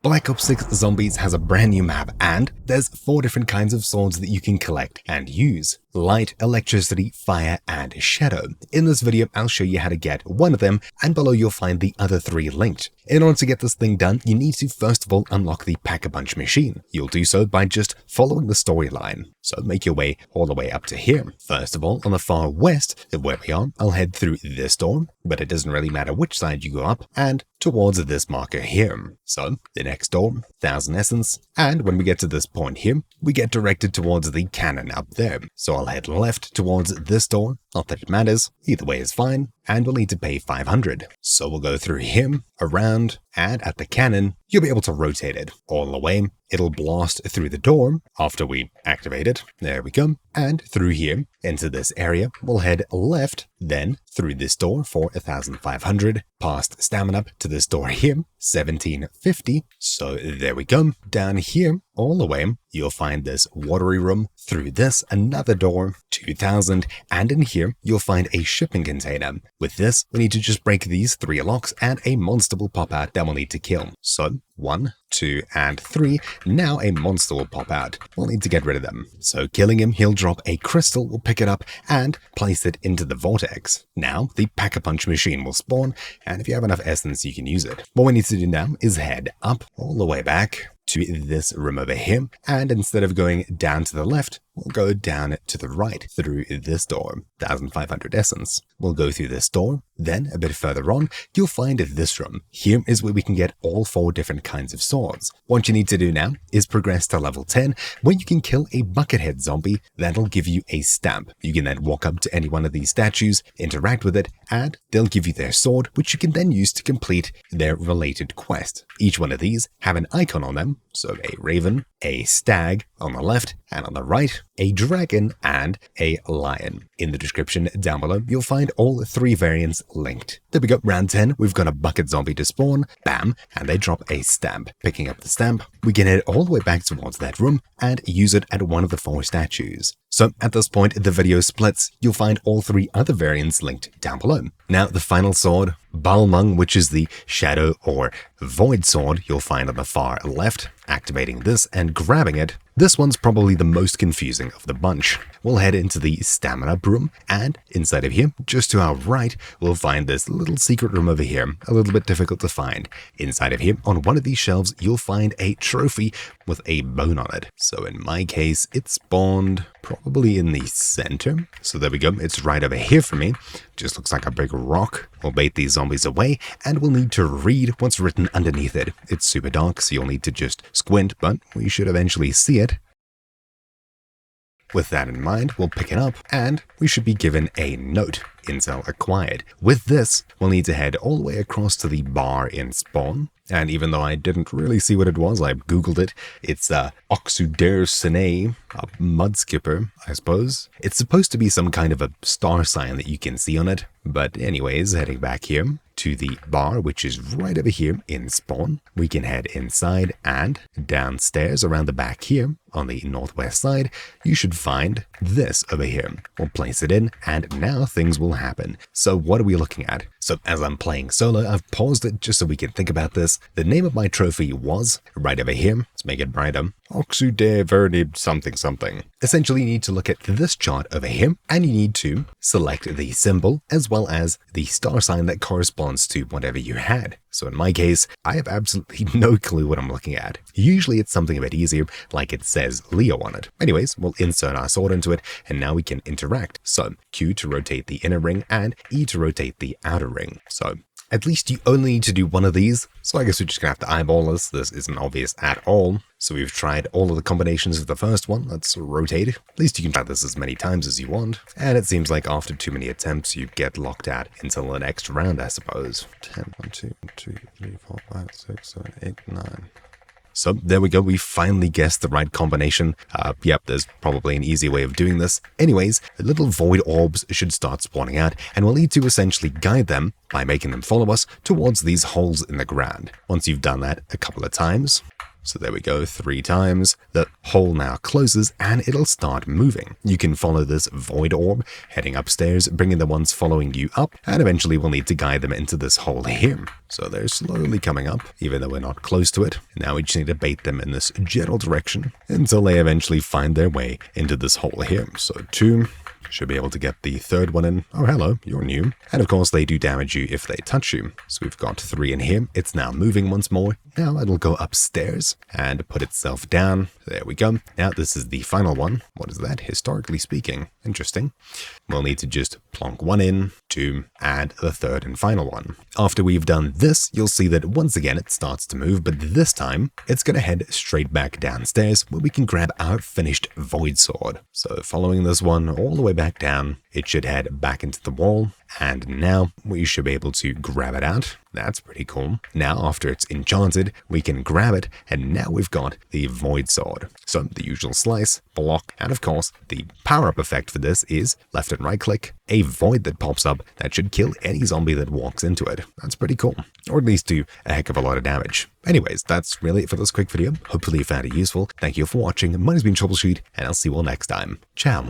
Black Ops 6 Zombies has a brand new map, and there's 4 different kinds of swords that you can collect and use: light, electricity, fire, and shadow. In this video, I'll show you how to get one of them, and below you'll find the other 3 linked. In order to get this thing done, you need to first of all unlock the Pack-a-Punch machine. You'll do so by just following the storyline. So make your way all the way up to here. First of all, on the far west, where we are, I'll head through this door, but it doesn't really matter which side you go up, and towards this marker here. So the next door, 1000 essence, and when we get to this point here, we get directed towards the cannon up there. So I'll head left towards this door. Not that it matters, either way is fine, and we'll need to pay 500. So we'll go through here, around, and at the cannon, you'll be able to rotate it all the way. It'll blast through the door after we activate it. There we go. And through here, into this area, we'll head left, then through this door for 1500, past stamina to this door here, 1750. So there we go. Down here, all the way, you'll find this watery room. Through this, another door, 2000, and in here, you'll find a shipping container. With this, we need to just break these 3 locks, and a monster will pop out that we'll need to kill. So 1, 2, and 3. Now a monster will pop out. We'll need to get rid of them. So killing him, he'll drop a crystal, we'll pick it up and place it into the vortex. Now the Pack-a-Punch machine will spawn, and if you have enough essence, you can use it. What we need to do now is head up all the way back to this room over here, and instead of going down to the left, we'll go down to the right through this door, 1500 essence. We'll go through this door, then a bit further on, you'll find this room. Here is where we can get all 4 different kinds of swords. What you need to do now is progress to level 10, where you can kill a buckethead zombie. That'll give you a stamp. You can then walk up to any one of these statues, interact with it, and they'll give you their sword, which you can then use to complete their related quest. Each one of these have an icon on them, so a raven, a stag on the left, and on the right, a dragon and a lion. In the description down below, you'll find all 3 variants linked. There we go, round 10, we've got a bucket zombie to spawn, bam, and they drop a stamp. Picking up the stamp, we can head all the way back towards that room and use it at one of the 4 statues. So at this point, the video splits. You'll find all 3 other variants linked down below. Now, the final sword, Balmung, which is the shadow or void sword, you'll find on the far left. Activating this and grabbing it. This one's probably the most confusing of the bunch. We'll head into the stamina room, and inside of here, just to our right, we'll find this little secret room over here, a little bit difficult to find. Inside of here, on one of these shelves, you'll find a trophy with a bone on it. So in my case, it spawned probably in the center. So there we go, it's right over here for me. Just looks like a big rock. We'll bait these zombies away, and we'll need to read what's written underneath it. It's super dark, so you'll need to just squint, but we should eventually see it. With that in mind, we'll pick it up, and we should be given a note. Intel acquired. With this, we'll need to head all the way across to the bar in spawn. And even though I didn't really see what it was, I googled it. It's Oxuder Sine, a mud skipper, I suppose. It's supposed to be some kind of a star sign that you can see on it. But anyways, heading back here to the bar, which is right over here in spawn. We can head inside and downstairs around the back here on the northwest side. You should find this over here. We'll place it in, and now things will happen. So what are we looking at? So as I'm playing solo, I've paused it just so we can think about this. The name of my trophy was right over here. Let's make it brighter. Oxude Verde something something. Essentially, you need to look at this chart over here, and you need to select the symbol as well as the star sign that corresponds to whatever you had. So in my case, I have absolutely no clue what I'm looking at. Usually it's something a bit easier, like it says Leo on it. Anyways, we'll insert our sword into it, and now we can interact. So Q to rotate the inner ring, and E to rotate the outer ring. So at least you only need to do one of these, so I guess we're just gonna have to eyeball this. This isn't obvious at all. So we've tried all of the combinations of the first one. Let's rotate. At least you can try this as many times as you want. And it seems like after too many attempts, you get locked out until the next round, I suppose. 10, 1, 2, 2, 3, 4, 5, 6, 7, 8, 9. So there we go, we finally guessed the right combination. Yep, there's probably an easy way of doing this. Anyways, the little void orbs should start spawning out, and we'll need to essentially guide them by making them follow us towards these holes in the ground. Once you've done that a couple of times, So there we go, 3 times. The hole now closes and it'll start moving. You can follow this void orb, heading upstairs, bringing the ones following you up, and eventually we'll need to guide them into this hole here. So they're slowly coming up, even though we're not close to it. Now we just need to bait them in this general direction until they eventually find their way into this hole here. So 2. Should be able to get the third one in. Oh, hello, you're new. And of course, they do damage you if they touch you. So we've got 3 in here. It's now moving once more. Now it'll go upstairs and put itself down. There we go. Now this is the final one. What is that? Historically speaking. Interesting. We'll need to just plonk 1 in, 2, and the third and final one. After we've done this, you'll see that once again it starts to move, but this time it's going to head straight back downstairs where we can grab our finished void sword. So following this one all the way back down, it should head back into the wall, and now we should be able to grab it out. That's pretty cool. Now after it's enchanted, we can grab it, and now we've got the void sword. So the usual slice, block, and of course the power-up effect for this is left and right click, a void that pops up that should kill any zombie that walks into it. That's pretty cool, or at least do a heck of a lot of damage. Anyways, that's really it for this quick video. Hopefully you found it useful. Thank you for watching. My name's been Troubleshoot, and I'll see you all next time. Ciao.